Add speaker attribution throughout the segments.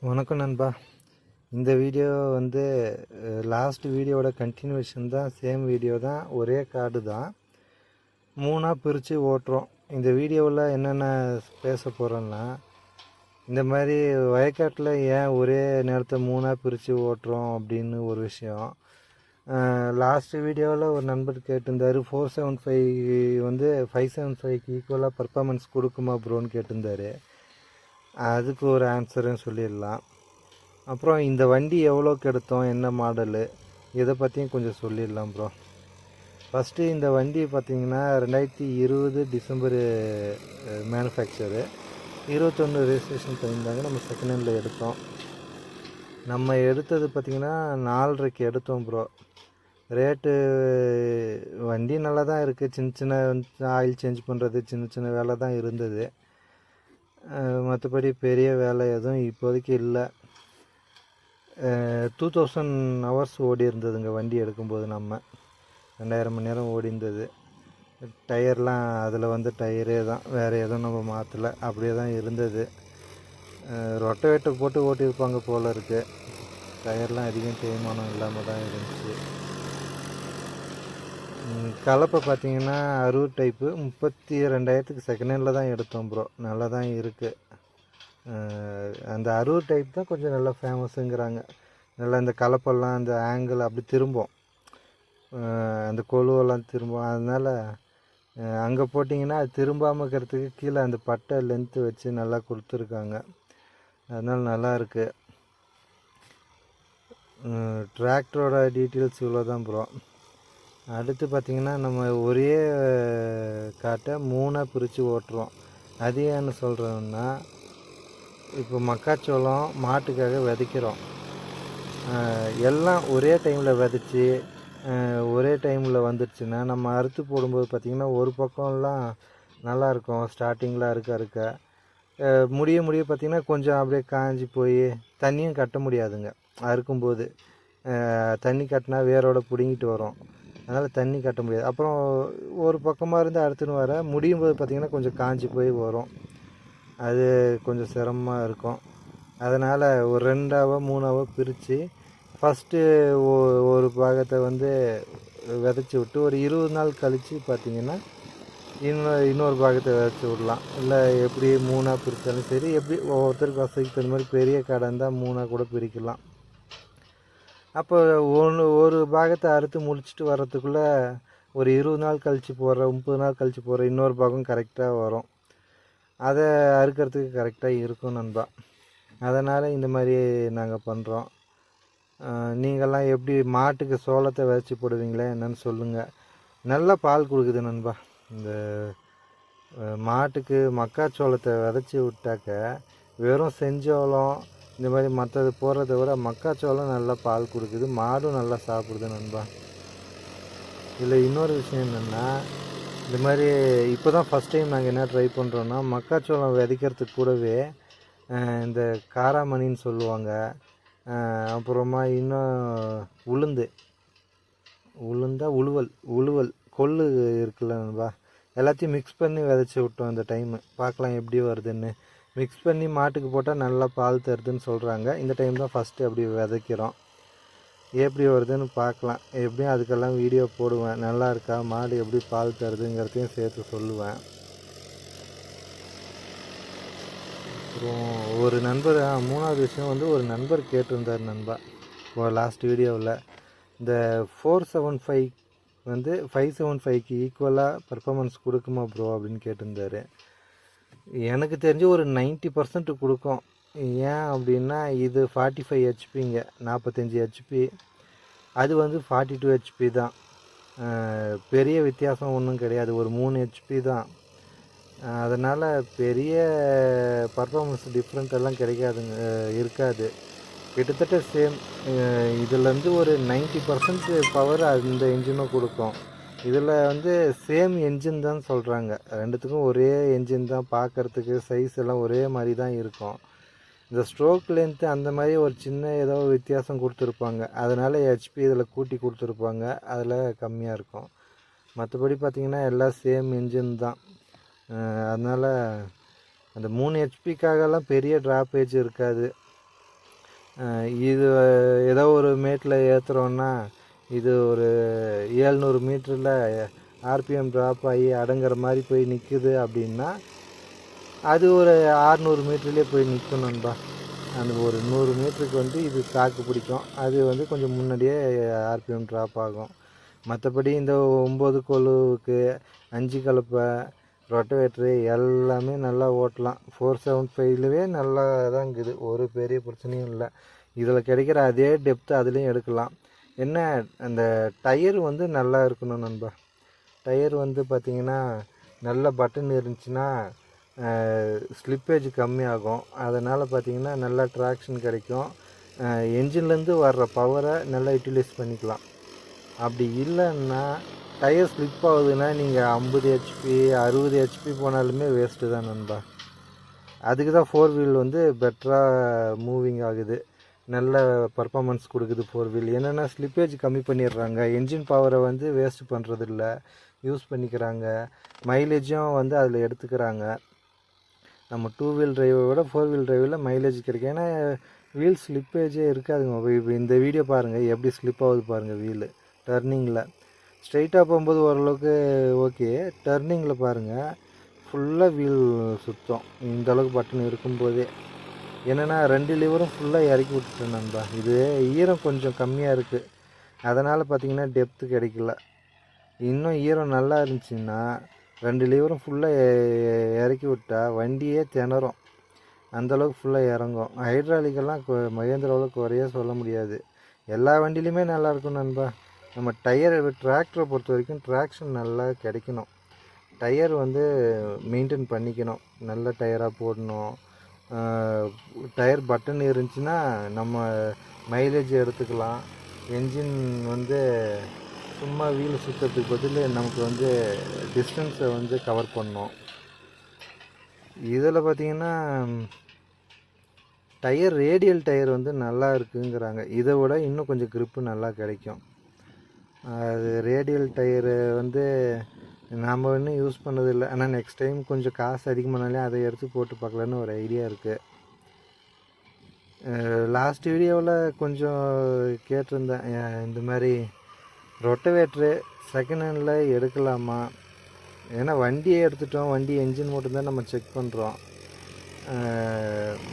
Speaker 1: வணக்கம் நண்பா. இந்த வீடியோ வந்து லாஸ்ட் வீடியோவோட கண்டினியூஷன் தான். சேம் வீடியோ தான், ஒரே கார்டு தான், மூணாக பிரித்து ஓட்டுறோம். இந்த வீடியோவில் என்னென்ன பேச போகிறோன்னா, இந்த மாதிரி வயக்காட்டில் ஏன் ஒரே நேரத்தை மூணாக பிரித்து ஓட்டுறோம் அப்படின்னு ஒரு விஷயம். லாஸ்ட் வீடியோவில் ஒரு நண்பர் கேட்டிருந்தார், 475 வந்து 575க்கு ஈக்குவலாக பர்ஃபார்மன்ஸ் கொடுக்குமா ப்ரோன்னு கேட்டிருந்தார். அதுக்கு ஒரு ஆன்சரும் சொல்லிடலாம். அப்புறம் இந்த வண்டி எவ்வளோக்கு எடுத்தோம், என்ன மாடலு, இதை பற்றியும் கொஞ்சம் சொல்லிடலாம் ப்ரோ. ஃபஸ்ட்டு இந்த வண்டி பார்த்திங்கன்னா 2020 டிசம்பர் மேனுஃபேக்சரு, 21 ரெஜிஸ்ட்ரேஷன் பண்ணியிருந்தாங்க. நம்ம செகண்ட் ஹேண்டில் எடுத்தோம். நம்ம எடுத்தது பார்த்திங்கன்னா 4.5க்கு எடுத்தோம் ப்ரோ. ரேட்டு வண்டி நல்லா தான் இருக்குது. சின்ன சின்ன ஆயில் சேஞ்ச் பண்ணுறது, சின்ன சின்ன வேலை தான் இருந்தது. மற்றபடி பெரிய வேலை எதுவும் இப்போதைக்கு இல்லை. 2000 ஹவர்ஸ் ஓடி இருந்ததுங்க வண்டி எடுக்கும்போது. நம்ம 2000 மணி நேரம் ஓடி இருந்தது. டயர்லாம் அதில் வந்து டயரே தான், வேறு எதுவும் நம்ம மாற்றலை, அப்படியே தான் இருந்தது. ரொட்டவேட்டர் போட்டு ஓட்டியிருப்பாங்க போல் இருக்குது. டயர்லாம் அதிகம் தேய்மானம் இல்லாமல் தான் இருந்துச்சு. கலப்பை பார்த்தீங்கன்னா 60 டைப்பு, 32,000க்கு செகண்ட் ஹேண்டில் தான் எடுத்தோம் ப்ரோ. நல்லா தான் இருக்குது. அந்த 60 டைப் தான் கொஞ்சம் நல்லா ஃபேமஸுங்கிறாங்க. நல்லா இந்த கலப்பெல்லாம் அந்த ஆங்கிள் அப்படி திரும்பும், அந்த கொழுவெல்லாம் திரும்பும். அதனால் அங்கே போட்டிங்கன்னா அது திரும்பாமல் இருக்கிறதுக்கு கீழே அந்த பட்டை லென்த்து வச்சு நல்லா கொடுத்துருக்காங்க. அதனால் நல்லா இருக்குது. டிராக்டரோட டீட்டெயில்ஸ் இவ்வளோ தான் ப்ரோ. அடுத்து பார்த்திங்கன்னா நம்ம ஒரே காட்டை மூணாக பிரித்து ஓட்டுறோம். அது ஏன்னு சொல்கிறோன்னா, இப்போ மக்காச்சோளம் மாட்டுக்காக விதைக்கிறோம். எல்லாம் ஒரே டைமில் விதைச்சி ஒரே டைமில் வந்துடுச்சுன்னா, நம்ம அறுத்து போடும்போது பார்த்திங்கன்னா ஒரு பக்கம்லாம் நல்லாயிருக்கும். ஸ்டார்டிங்கில் அறுக்க முடிய பார்த்திங்கன்னா கொஞ்சம் அப்படியே காஞ்சி போய் தண்ணியும் கட்ட முடியாதுங்க. அறுக்கும்போது தண்ணி கட்டினா வேரோட பிடுங்கிட்டு வரும். அதனால் தண்ணி கட்ட முடியாது. அப்புறம் ஒரு பக்கமாக இருந்து அறுத்துன்னு வர முடியும் போது பார்த்திங்கன்னா கொஞ்சம் காஞ்சி போய் வரும். அது கொஞ்சம் சிரமமாக இருக்கும். அதனால் ஒரு 2ஆவோ 3ஆவோ பிரித்து ஃபஸ்ட்டு ஒரு பாகத்தை வந்து விதைச்சி விட்டு ஒரு 20 நாள் கழித்து பார்த்திங்கன்னா இன்னொரு பாகத்தை விதைச்சி விடலாம். இல்லை எப்படி 3ஆக பிரித்தாலும் சரி, எப்படி ஒவ்வொருத்தருக்கு வசதிக்கு தகுந்த மாதிரி பெரிய கடை இருந்தால் 3ஆக கூட பிரிக்கலாம். அப்போ ஒரு பாகத்தை அறுத்து முடிச்சுட்டு வர்றதுக்குள்ளே ஒரு 20 நாள் கழித்து போடுற, 30 நாள் கழித்து போடுற இன்னொரு பாகம் கரெக்டாக வரும். அதை அறுக்கிறதுக்கு கரெக்டாக இருக்கும் நண்பா. அதனால் இந்த மாதிரி நாங்கள் பண்ணுறோம். நீங்கள்லாம் எப்படி மாட்டுக்கு சோளத்தை விதைச்சி போடுவீங்களே என்னன்னு சொல்லுங்கள். நல்லா பால் கொடுக்குது நண்பா. இந்த மாட்டுக்கு மக்காச்சோளத்தை விதைச்சி விட்டாக்க வெறும் செஞ்சோளம் இந்த மாதிரி மற்றது போடுறத விட மக்காச்சோளம் நல்லா பால் கொடுக்குது, மாடும் நல்லா சாப்பிடுது நண்பா. இதில் இன்னொரு விஷயம் என்னென்னா, இந்த மாதிரி இப்போ தான் ஃபஸ்ட் டைம் நாங்கள் என்ன ட்ரை பண்ணுறோன்னா, மக்காச்சோளம் விதைக்கிறதுக்கு கூடவே இந்த காராமணின்னு சொல்லுவாங்க, அப்புறமா இன்னும் உளுவல் கொள்ளு இருக்குல்ல நண்பா, எல்லாத்தையும் மிக்ஸ் பண்ணி விதைச்சி விட்டோம். இந்த டைமு பார்க்கலாம் எப்படி வருதுன்னு. மிக்ஸ் பண்ணி மாட்டுக்கு போட்டால் நல்லா பால் தருதுன்னு சொல்கிறாங்க. இந்த டைம் தான் ஃபஸ்ட்டு அப்படி விதைக்கிறோம். எப்படி வருதுன்னு பார்க்கலாம். எப்படியும் அதுக்கெல்லாம் வீடியோ போடுவேன். நல்லா இருக்கா, மாடு எப்படி பால் தருதுங்கிறதையும் சேர்த்து சொல்லுவேன். அப்புறம் ஒரு நண்பர், மூணாவது விஷயம் வந்து ஒரு நண்பர் கேட்டிருந்தார் நண்பா லாஸ்ட் வீடியோவில், இந்த 475 வந்து 575க்கு ஈக்குவலாக பர்ஃபார்மன்ஸ் கொடுக்குமா ப்ரோ அப்படின்னு கேட்டிருந்தார். எனக்கு தெரிஞ்சு ஒரு 90% கொடுக்கும். ஏன் அப்படின்னா, இது 45 ஹெச்பிங்க, 45 ஹெச்பி, அது வந்து 42 ஹெச்பி தான். பெரிய வித்தியாசம் ஒன்றும் கிடையாது, ஒரு 3 ஹெச்பி தான். அதனால் பெரிய பர்ஃபார்மன்ஸ் டிஃப்ரெண்ட் எல்லாம் இருக்காது. கிட்டத்தட்ட சேம். இதுலேருந்து ஒரு 90% பவர் அந்த இன்ஜினும் கொடுக்கும். இதில் வந்து சேம் என்ஜின் தான் சொல்கிறாங்க. ரெண்டுத்துக்கும் ஒரே என்ஜின் தான். பார்க்குறதுக்கு சைஸ் எல்லாம் ஒரே மாதிரி தான் இருக்கும். இந்த ஸ்ட்ரோக் லென்த்து அந்த மாதிரி ஒரு சின்ன ஏதோ வித்தியாசம் கொடுத்துருப்பாங்க. அதனால் ஹெச்பி இதில் கூட்டி கொடுத்துருப்பாங்க, அதில் கம்மியாக இருக்கும். மற்றபடி பார்த்திங்கன்னா எல்லாம் சேம் என்ஜின் தான். அதனால் அந்த 3 ஹெச்பிக்காகலாம் பெரிய ட்ராப்பேஜ் இருக்காது. இது ஏதோ ஒரு மேட்டில் ஏற்றுறோன்னா இது ஒரு 700 மீட்டரில் ஆர்பிஎம் ட்ராப் ஆகி அடங்குற மாதிரி போய் நிற்குது அப்படின்னா அது ஒரு 600 மீட்டர்லேயே போய் நிற்கும் நண்பா. அந்த ஒரு 100 மீட்டருக்கு வந்து இது தாக்கு பிடிக்கும். அது வந்து கொஞ்சம் முன்னாடியே ஆர்பிஎம் ட்ராப் ஆகும். மற்றபடி இந்த 9 கொலுவுக்கு 5 கலப்பை ரொட்டவேட்ரு எல்லாமே நல்லா ஓட்டலாம். 475லவே நல்லா தான் இருக்குது, ஒரு பெரிய பிரச்சனையும் இல்லை. இதில் கிடைக்கிற அதே டெப்த்து அதுலேயும் எடுக்கலாம். என்ன அந்த டயர் வந்து நல்லா இருக்கணும் நண்பா. டயர் வந்து பார்த்திங்கன்னா நல்ல பட்டன் இருந்துச்சுன்னா ஸ்லிப்பேஜ் கம்மியாகும். அதனால் பார்த்திங்கன்னா நல்லா ட்ராக்ஷன் கிடைக்கும். என்ஜின்லேருந்து வர்ற பவரை நல்லா யூட்டிலைஸ் பண்ணிக்கலாம். அப்படி இல்லைன்னா டயர் ஸ்லிப் ஆகுதுன்னா நீங்கள் 50 ஹெச்பி 60 ஹெச்பி போனாலுமே வேஸ்ட்டு தான் நண்பா. அதுக்கு தான் 4 வீல் வந்து பெட்டராக மூவிங் ஆகுது, நல்ல பர்ஃபார்மன்ஸ் கொடுக்குது 4 வீல். என்னென்னா ஸ்லிப்பேஜ் கம்மி பண்ணிடுறாங்க, என்ஜின் பவரை வந்து வேஸ்ட் பண்ணுறதில்ல, யூஸ் பண்ணிக்கிறாங்க, மைலேஜும் வந்து அதில் எடுத்துக்கிறாங்க. நம்ம 2 வீல் டிரைவை விட 4 வீல் டிரைவில் மைலேஜ் கிடைக்கும். ஏன்னா வீல் ஸ்லிப்பேஜே இருக்காதுங்க. இப்போ இந்த வீடியோ பாருங்கள், எப்படி ஸ்லிப் ஆகுது பாருங்கள் வீலு டர்னிங்கில். ஸ்ட்ரைட்டாக போகும்போது ஓரளவுக்கு ஓகே, டர்னிங்கில் பாருங்கள் ஃபுல்லாக வீல் சுத்தம். இந்தளவுக்கு பட்டன் இருக்கும்போதே என்னென்னா 2 லிவரும் ஃபுல்லாக இறக்கி விட்டுட்டேன் நண்பா. இது ஈரம் கொஞ்சம் கம்மியாக இருக்குது, அதனால் பார்த்திங்கன்னா டெப்த்து கிடைக்கல. இன்னும் ஈரம் நல்லா இருந்துச்சுன்னா 2 லிவரும் ஃபுல்லாக இறக்கி விட்டால் வண்டியே திணறும், அந்தளவுக்கு ஃபுல்லாக இறங்கும். ஹைட்ராலிக்கெல்லாம் மகேந்திராவில் குறைய சொல்ல முடியாது. எல்லா வண்டிலையுமே நல்லா இருக்கும் நண்பா. நம்ம டயர் டிராக்டரை பொறுத்த வரைக்கும் ட்ராக்ஷன் நல்லா கிடைக்கணும். டயர் வந்து மெயின்டைன் பண்ணிக்கணும், நல்ல டயராக போடணும். டயர் பட்டன் இருந்துச்சுன்னா நம்ம மைலேஜ் எடுத்துக்கலாம். என்ஜின் வந்து சும்மா வீல் சுற்றுறதுக்கு பதில் நமக்கு வந்து டிஸ்டன்ஸை வந்து கவர் பண்ணோம். இதில் பார்த்திங்கன்னா டயர் ரேடியல் டயர் வந்து நல்லா இருக்குங்கிறாங்க. இதை விட இன்னும் கொஞ்சம் க்ரிப்பு நல்லா கிடைக்கும். அது ரேடியல் டயரு வந்து நாம் இன்னும் யூஸ் பண்ணதில்லை. ஆனால் நெக்ஸ்ட் டைம் கொஞ்சம் காசு அதிகமானாலே அதை எடுத்து போட்டு பார்க்கலான்னு ஒரு ஐடியா இருக்குது. லாஸ்ட் வீடியோவில் கொஞ்சம் கேட்டிருந்தேன், இந்த மாதிரி ரொட்டவேட்ரு செகண்ட் ஹேண்டில் எடுக்கலாமா. ஏன்னா வண்டியை எடுத்துட்டோம், வண்டி என்ஜின் மட்டும்தான் நம்ம செக் பண்ணுறோம்,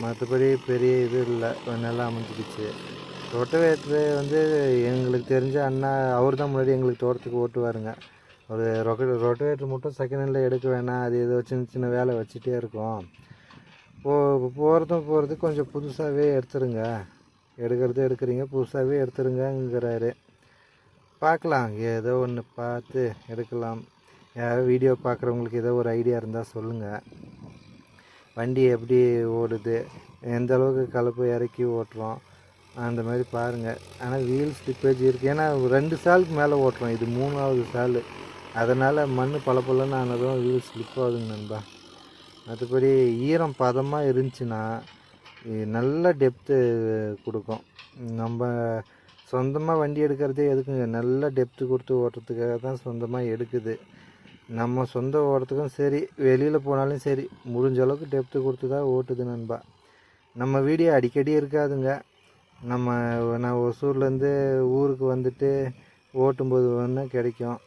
Speaker 1: மற்றபடி பெரிய இது இல்லை, நல்லா அமைஞ்சிடுச்சு. ரொட்டவேட்ரு வந்து எங்களுக்கு தெரிஞ்ச அண்ணா அவர் தான் முன்னாடி எங்களுக்கு தோட்டத்துக்கு ஓட்டுவாருங்க. ஒரு ரொட்டவேட்ரு மட்டும் செகண்ட் ஹேண்டில் எடுக்க வேணாம், அது ஏதோ சின்ன சின்ன வேலை வச்சுட்டே இருக்கும், போகிறது கொஞ்சம் புதுசாகவே எடுத்துருங்க, எடுக்கிறீங்க புதுசாகவே எடுத்துருங்கங்கிறாரு. பார்க்கலாம், ஏதோ ஒன்று பார்த்து எடுக்கலாம். யாராவது வீடியோ பார்க்குறவங்களுக்கு ஏதோ ஒரு ஐடியா இருந்தால் சொல்லுங்கள். வண்டி எப்படி ஓடுது, எந்த அளவுக்கு கலப்பு இறக்கி ஓட்டுறோம் அந்த மாதிரி பாருங்கள். ஆனால் வீல் ஸ்லிப்பேஜ் இருக்குது. ஏன்னா 2 சாலுக்கு மேலே ஓட்டுறோம், இது 3வது சாலு, அதனால் மண் பளபளன்னு ஆனதும் வீல் ஸ்லிப் ஆகுதுங்க நண்பா. மற்றபடி ஈரம் பதமாக இருந்துச்சுன்னா நல்ல டெப்த்து கொடுக்கும். நம்ம சொந்தமாக வண்டி எடுக்கிறதே எதுக்குங்க, நல்ல டெப்த்து கொடுத்து ஓட்டுறதுக்காக தான் சொந்தமாக எடுக்குது. நம்ம சொந்த ஓட்டுறதுக்கும் சரி, வெளியில் போனாலும் சரி, முடிஞ்ச அளவுக்கு டெப்த்து கொடுத்து தான் ஓட்டுது நண்பா. நம்ம வீடியோ அடிக்கடி இருக்காதுங்க. நான் ஒசூர்லேருந்து ஊருக்கு வந்துட்டு ஓட்டும்போது ஒன்று கிடைக்கும்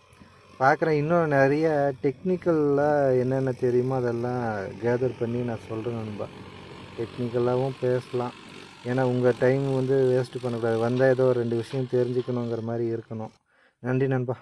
Speaker 1: பார்க்குறேன். இன்னும் நிறைய டெக்னிக்கலாக என்னென்ன தெரியுமோ அதெல்லாம் கேதர் பண்ணி நான் சொல்கிறேன் நண்பா. டெக்னிக்கலாகவும் பேசலாம், ஏன்னா உங்கள் டைம் வந்து வேஸ்ட்டு பண்ணக்கூடாது. வந்தால் ஏதோ 2 விஷயம் தெரிஞ்சுக்கணுங்கிற மாதிரி இருக்கணும். நன்றி நண்பா.